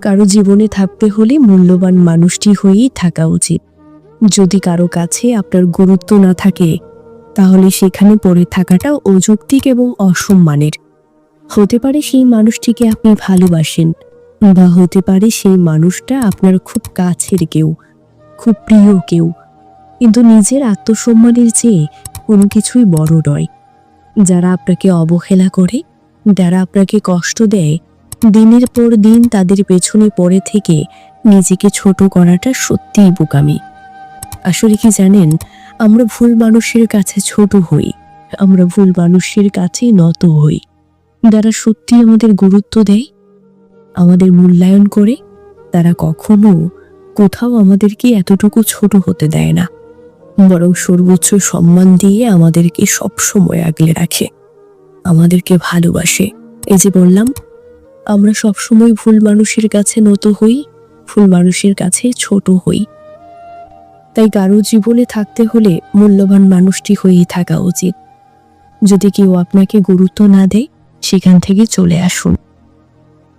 কারো জীবনে থাকতে হলে মূল্যবান মানুষটি হয়েই থাকা উচিত। যদি কারো কাছে আপনার গুরুত্ব না থাকে, তাহলে সেখানে পড়ে থাকাটা অযৌক্তিক এবং অসম্মানের। হতে পারে সেই মানুষটিকে আপনি ভালোবাসেন, বা হতে পারে সেই মানুষটা আপনার খুব কাছের কেউ, খুব প্রিয় কেউ, কিন্তু নিজের আত্মসম্মানের চেয়ে কোনো কিছুই বড় নয়। যারা আপনাকে অবহেলা করে, যারা আপনাকে কষ্ট দেয়, দিনের পর দিন তাদের পেছনে পড়ে থেকে নিজেকে ছোট করাটা সত্যিই বোকামি। আসলে কি জানেন, আমরা ভুল মানুষের কাছে ছোট হই, আমরা ভুল মানুষের কাছে নত হই। যারা সত্যি আমাদের গুরুত্ব দেয়, আমাদের মূল্যায়ন করে, তারা কখনো কোথাও আমাদেরকে এতটুকু ছোট হতে দেয় না, বরং সর্বোচ্চ সম্মান দিয়ে আমাদেরকে সবসময় আগলে রাখে, আমাদেরকে ভালোবাসে। এই যে বললাম, আমরা সবসময় ভুল মানুষের কাছে নত হই, ভুল মানুষের কাছে ছোট হই। তাই কারো জীবনে থাকতে হলে মূল্যবান মানুষটি হয়েই থাকা উচিত। যদি কেউ আপনাকে গুরুত্ব না দেয়, সেখান থেকে চলে আসুন।